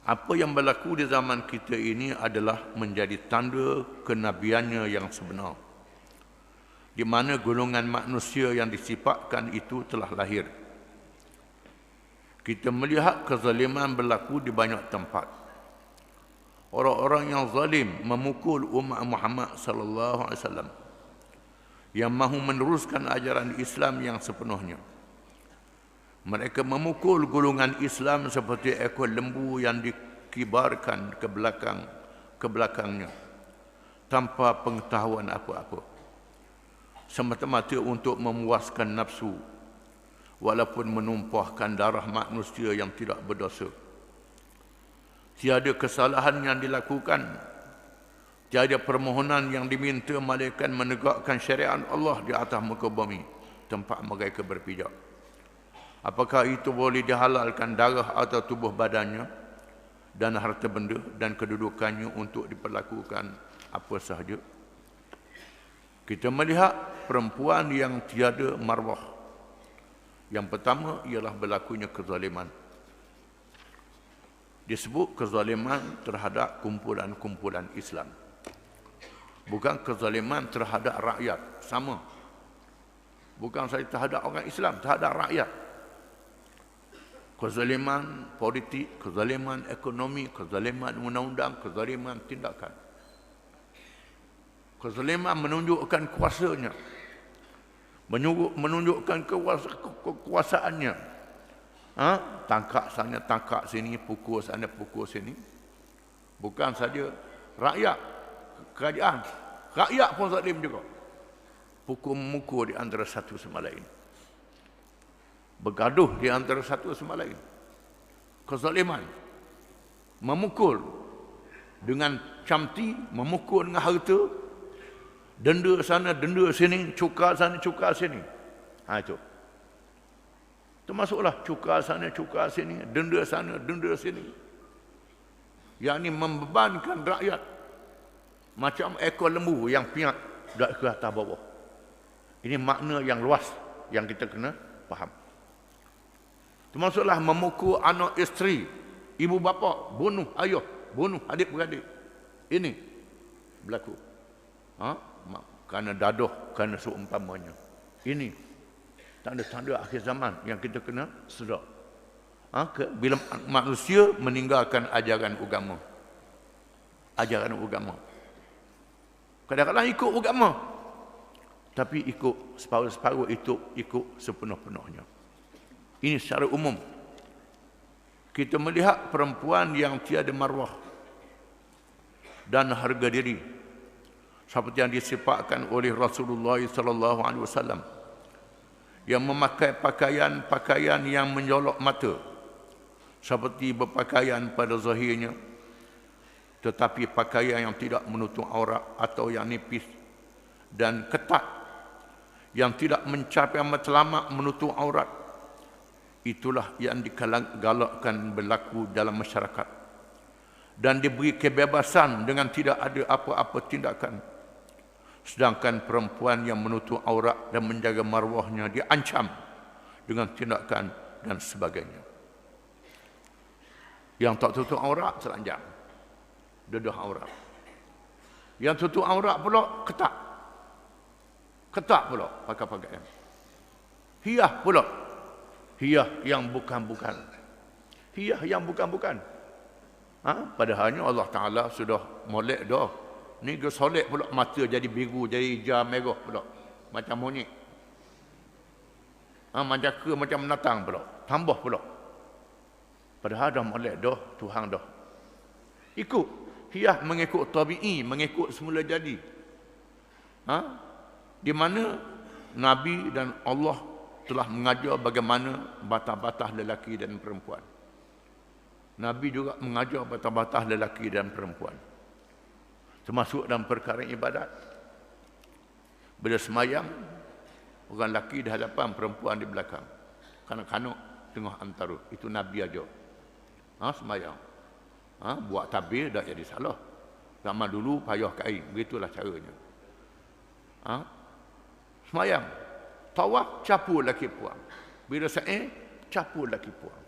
Apa yang berlaku di zaman kita ini adalah menjadi tanda kenabiannya yang sebenar, di mana golongan manusia yang disifatkan itu telah lahir. Kita melihat kezaliman berlaku di banyak tempat. Orang-orang yang zalim memukul umat Muhammad sallallahu alaihi wasallam yang mahu meneruskan ajaran Islam yang sepenuhnya. Mereka memukul golongan Islam seperti ekor lembu yang dikibarkan ke belakangnya tanpa pengetahuan apa-apa, semata-mata untuk memuaskan nafsu, walaupun menumpahkan darah manusia yang tidak berdosa. Tiada kesalahan yang dilakukan, tiada permohonan yang diminta malaikat menegakkan syariat Allah di atas muka bumi tempat mereka berpijak. Apakah itu boleh dihalalkan darah atau tubuh badannya dan harta benda dan kedudukannya untuk diperlakukan apa sahaja? Kita melihat perempuan yang tiada marwah. Yang pertama ialah berlakunya kezaliman. Disebut kezaliman terhadap kumpulan-kumpulan Islam. Bukan kezaliman terhadap rakyat, sama. Bukan sahaja terhadap orang Islam, terhadap rakyat. Kezaliman politik, kezaliman ekonomi, kezaliman undang-undang, kezaliman tindakan. Kezaliman menunjukkan kuasanya, menunjukkan kekuasaannya. Tangkap sana, tangkap sini, pukul sana, pukul sini. Bukan saja rakyat, kerajaan, rakyat pun zalim juga. Pukul-mukul di antara satu sama lain, bergaduh di antara satu sama lain. Kezaliman, memukul dengan camti, memukul dengan harta, denda sana, denda sini, cukai sana, cukai sini. Itu termasuklah cukai sana, cukai sini, denda sana, denda sini. Yang ini membebankan rakyat macam ekor lembu yang piat ke atas bawah. Ini makna yang luas yang kita kena faham. Termasuklah memukul anak isteri, ibu bapa, bunuh ayah, bunuh adik-beradik. Ini berlaku. Kerana dadah, kerana seumpamanya. Ini tanda-tanda akhir zaman yang kita kena sedar. Bila manusia meninggalkan ajaran agama. Ajaran agama. Kadang-kadang ikut agama, tapi ikut separuh-separuh, itu ikut sepenuh-penuhnya. Ini secara umum. Kita melihat perempuan yang tiada marwah dan harga diri, seperti yang disifatkan oleh Rasulullah sallallahu alaihi wasallam, yang memakai pakaian-pakaian yang menjolok mata, seperti berpakaian pada zahirnya, tetapi pakaian yang tidak menutup aurat atau yang nipis dan ketat, yang tidak mencapai matlamat menutup aurat. Itulah yang digalakkan berlaku dalam masyarakat dan diberi kebebasan dengan tidak ada apa-apa tindakan. Sedangkan perempuan yang menutup aurat dan menjaga marwahnya diancam dengan tindakan dan sebagainya. Yang tak tutup aurat telanjang, dedah aurat. Yang tutup aurat pula ketat. Ketat pula pakai pakaian. Hiyah pula. Hiyah yang bukan-bukan. Hiyah yang bukan-bukan. Padahalnya Allah Ta'ala sudah molek dah. Ni dia solek pula mata jadi biru, jadi hijau, merah pula. Macam monyet. Macam ke, macam menatang pula. Tambah pula. Padahal dah molek dah, Tuhan dah. Ikut. Hiyah mengikut tabi'i, mengikut semula jadi. Di mana Nabi dan Allah telah mengajar bagaimana batas-batas lelaki dan perempuan. Nabi juga mengajar batas-batas lelaki dan perempuan. Termasuk dalam perkara ibadat. Bila semayang, orang lelaki di hadapan, perempuan di belakang. Kanak-kanak tengah antara. Itu Nabi ajar. Semayang. Buat tabir tak jadi salah. Zaman dulu payah kain. Begitulah caranya. Semayang. Tawaf, capur lelaki puan. Bila sa'i, capur lelaki puan.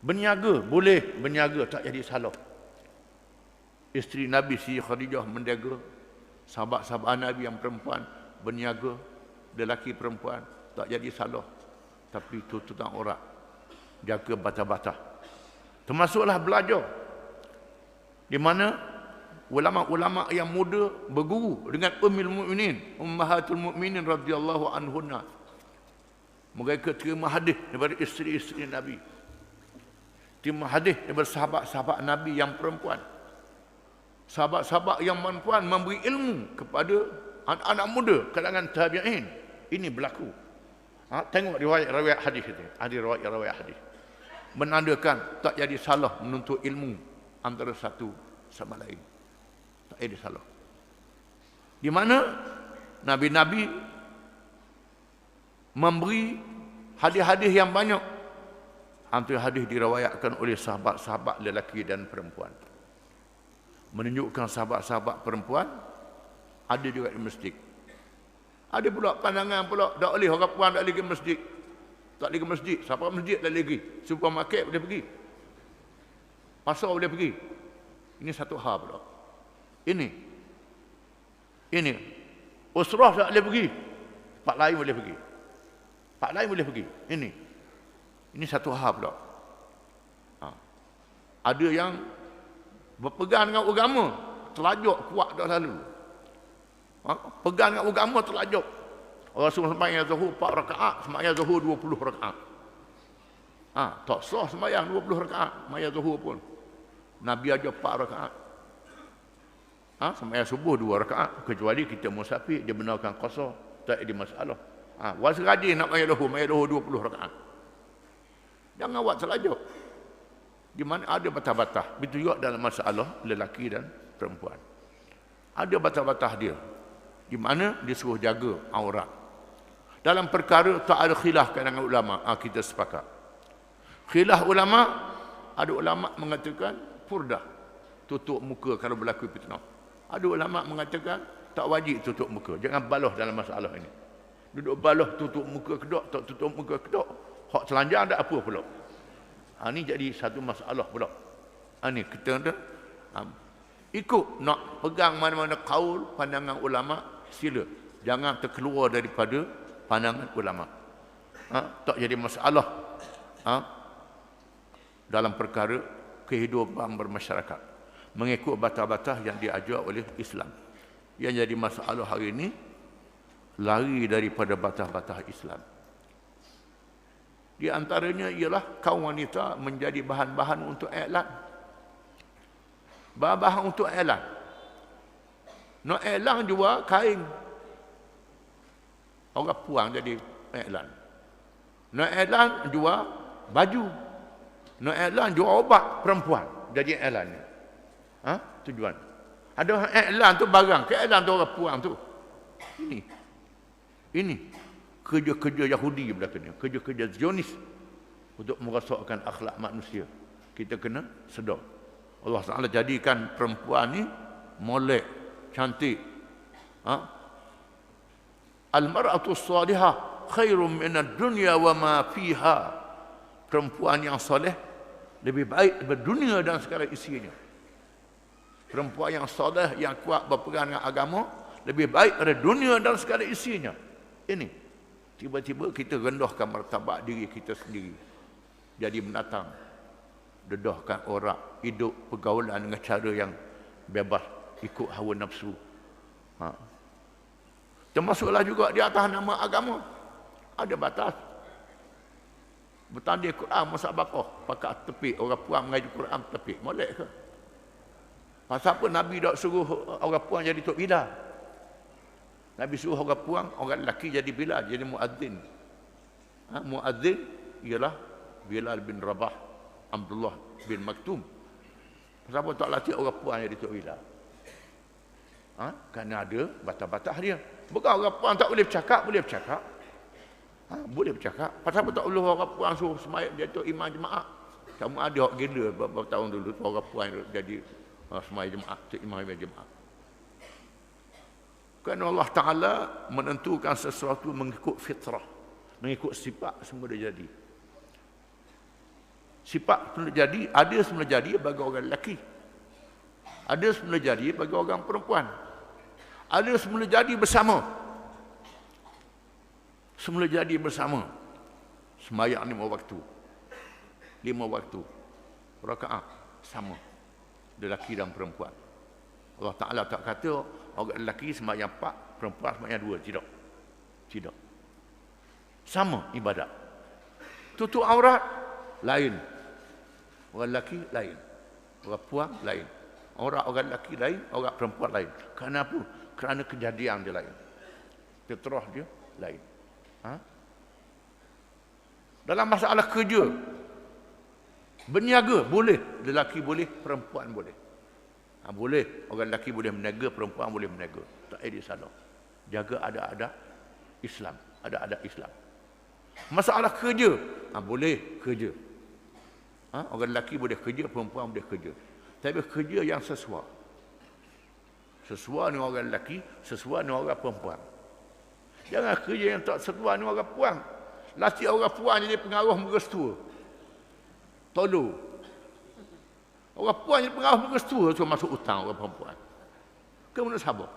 Berniaga, boleh berniaga, tak jadi salah. Isteri Nabi Siti Khadijah menjaga sahabat-sahabat Nabi yang perempuan berniaga, lelaki perempuan, tak jadi salah. Tapi tutupan aurat, jaga batas-batas. Termasuklah belajar. Di mana ulama-ulama yang muda berguru dengan Ummul Mukminin, Ummahatul Mukminin radhiyallahu anhunna. Mereka terima hadis daripada isteri-isteri Nabi. Terima hadis daripada sahabat-sahabat Nabi yang perempuan. Sahabat-sahabat yang perempuan memberi ilmu kepada anak-anak muda kalangan tabi'in. Ini berlaku. Tengok riwayat-riwayat hadis itu. Ada riwayat-riwayat hadis. Menandakan tak jadi salah menuntut ilmu antara satu sama lain. Tak jadi salah. Di mana Nabi-Nabi memberi hadis-hadis yang banyak. Antara hadis diriwayatkan oleh sahabat-sahabat lelaki dan perempuan. Menunjukkan sahabat-sahabat perempuan ada juga di masjid. Ada pula pandangan pula tak boleh orang perempuan tak boleh pergi masjid. Tak boleh pergi masjid. Siapa masjid tak boleh pergi. Supermarket boleh pergi. Pasar boleh pergi. Ini satu hal pula. Ini. Usrah tak boleh pergi. Tempat lain boleh pergi. Tempat lain boleh pergi. Ini satu hal pula. Ada yang berpegang dengan agama, terlajuk kuat dah lalu. Pegang dengan agama terlajuk. Rasul sembahyang zuhur 4 rakaat, sembahyang zuhur 20 rakaat. Tak sah sembahyang 20 rakaat, sembahyang zuhur pun. Nabi ajar 4 rakaat. Sembahyang subuh 2 rakaat, kecuali kita musafir, dia benarkan qasar, tak ada masalah. Wasa rajin nak sembahyang zuhur 20 rakaat. Jangan buat terlajuk. Di mana ada batas-batas. Begitu juga dalam masalah lelaki dan perempuan. Ada batas-batas dia. Di mana dia suruh jaga aurat. Dalam perkara tak ada khilaf kalangan ulama. Kita sepakat. Khilaf ulama, ada ulama mengatakan furdah. Tutup muka kalau berlaku fitnah. Ada ulama mengatakan tak wajib tutup muka. Jangan baloh dalam masalah ini. Duduk baloh tutup muka kedok, tak tutup muka kedok. Hak telanjang tak apa pula. Ini jadi satu masalah pula. Ini kita ikut nak pegang mana-mana kaul pandangan ulama, sila. Jangan terkeluar daripada pandangan ulama. Tak jadi masalah dalam perkara kehidupan bermasyarakat. Mengikut batas-batas yang diajar oleh Islam. Yang jadi masalah hari ini, lari daripada batas-batas Islam. Di antaranya ialah kaum wanita menjadi bahan-bahan untuk iklan. Bahan-bahan untuk iklan. Nak iklan jual kain. Orang puang jadi iklan. Nak iklan jual baju. Nak iklan jual obat perempuan. Jadi iklannya. Tujuan. Ada iklan tu barang. Ke iklan tu orang puang tu. Ini. Kerja-kerja Yahudi belakangnya, kerja-kerja Zionis untuk merosakkan akhlak manusia. Kita kena sedar. Allah Taala jadikan perempuan ni molek, cantik. Al-mar'atu salihah khairum min ad-dunya wa ma fiha. Perempuan yang soleh lebih baik daripada dunia dan segala isinya. Perempuan yang soleh, yang kuat berpegang dengan agama lebih baik daripada dunia dan segala isinya. Ini Tiba-tiba kita rendahkan martabat diri kita sendiri. Jadi binatang. Dedahkan orang. Hidup pergaulan dengan cara yang bebas. Ikut hawa nafsu. Termasuklah juga di atas nama agama. Ada batas. Bertanding Quran musabaqah. Pakai tepik. Orang puan mengaji Quran tepik. Molek ke? Pasal apa Nabi tak suruh orang puan jadi Tok Bilal? Nabi suruh orang puan, orang lelaki jadi Bilal, jadi muadzin. Muadzin ialah Bilal bin Rabah, Abdullah bin Maktum. Pasal apa tak latih orang puan jadi Tok Bilal? Kerana ada batas-batas dia. Bukan orang puan tak boleh bercakap, boleh bercakap. Boleh bercakap. Pasal apa tak boleh orang puan suruh semayang jadi Tok Imam Jemaah? Kamu ada orang gila beberapa tahun dulu, orang puan jadi semayang jemaah, Tok Imam Jemaah. Kerana Allah Ta'ala menentukan sesuatu mengikut fitrah. Mengikut sifat semua dah jadi. Sifat semula jadi, ada semula jadi bagi orang lelaki. Ada semula jadi bagi orang perempuan. Ada semula jadi bersama. Semula jadi bersama. Sembahyang 5 waktu. 5 waktu. Rakaat sama. Lelaki dan perempuan. Allah Ta'ala tak kata orang lelaki sembahyang 4, perempuan sembahyang 2. Tidak. Tidak. Sama ibadat. Tutup aurat lain. Orang lelaki lain. Orang perempuan lain. Orang lelaki lain, orang perempuan lain. Kerana apa? Kerana kejadian dia lain. Fitrah dia lain. Dalam masalah kerja, berniaga boleh, lelaki boleh, perempuan boleh. Boleh, orang lelaki boleh berniaga, perempuan boleh berniaga. Tak ada salah. Jaga ada Islam, ada Islam. Masalah kerja, boleh kerja. Orang lelaki boleh kerja, perempuan boleh kerja. Tapi kerja yang sesuai. Sesuai dengan orang lelaki, sesuai dengan orang perempuan. Jangan kerja yang tak sesuai dengan orang perempuan. Laki orang perempuan jadi pengaruh merestua. Tolong. Orang perempuan jadi pengaruh merestua suruh masuk hutang orang perempuan. Kemudian sabar.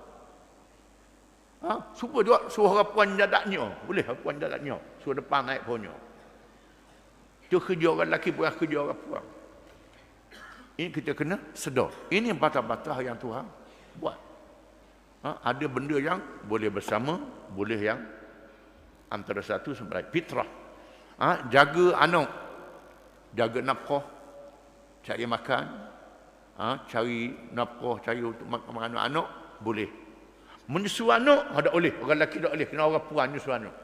Suruh orang perempuan jadaknya. Boleh orang perempuan jadaknya. Suruh depan naik pohonnya. Itu kerja orang lelaki, bukan kerja orang perempuan. Ini kita kena sedar. Ini batas-batas yang Tuhan buat. Ada benda yang boleh bersama, boleh yang antara satu sama lain. Fitrah. Jaga anak. Jaga nafkah. Cari makan. Cari nafkah, cari untuk makan anak. Boleh. Menyusu anak, tak boleh. Orang lelaki tak boleh. Kena orang puan menyusu anak.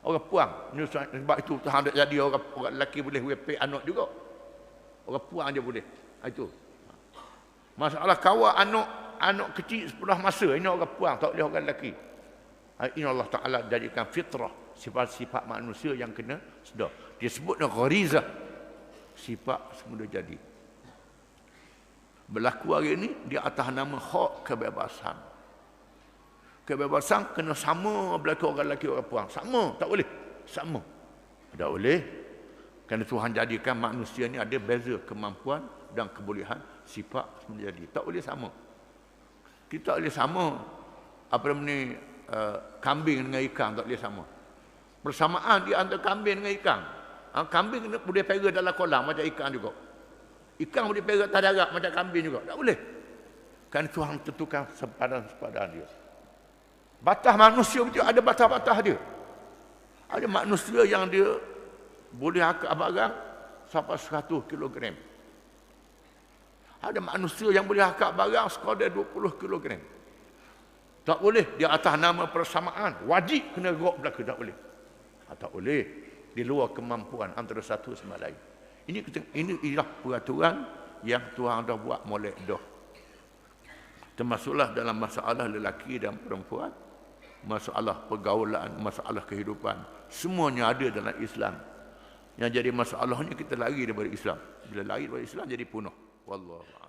Orang puan menyusu anak. Sebab itu Tuhan tak jadi orang lelaki boleh wepek anak juga. Orang puan je boleh. Itu. Masalah kawal anak kecil sepenuh masa. Ini orang puan, tak boleh orang lelaki. Ini Allah Ta'ala jadikan fitrah. Sifat-sifat manusia yang kena sedar. Dia sebut dengan gharizah. Sifat semula jadi. Berlaku hari ini, di atas nama hak kebebasan. Kebebasan kena sama berlaku orang lelaki orang puan. Sama, tak boleh. Sama. Tak boleh. Kerana Tuhan jadikan manusia ni ada beza kemampuan dan kebolehan sifat semula jadi. Tak boleh sama. Kita tak boleh sama kambing dengan ikan, tak boleh sama. Persamaan di antara kambing dengan ikan. Kambing boleh pera dalam kolam macam ikan juga. Ikan boleh pera atas darat macam kambing juga. Tak boleh. Kerana Tuhan tentukan sepadan-sepadan dia. Batas manusia itu ada batas-batas dia. Ada manusia yang dia boleh akak barang sampai 100 kg. Ada manusia yang boleh akak barang sekadar 20 kg. Tak boleh di atas nama persamaan. Wajib kena gerak belaka. Tak boleh. Tak boleh. Di luar kemampuan antara satu sama lain. Ini ialah peraturan yang Tuhan dah buat molek dah. Termasuklah dalam masalah lelaki dan perempuan. Masalah pergaulan, masalah kehidupan. Semuanya ada dalam Islam. Yang jadi masalahnya kita lari daripada Islam. Bila lari daripada Islam jadi punah. Wallahu a'lam.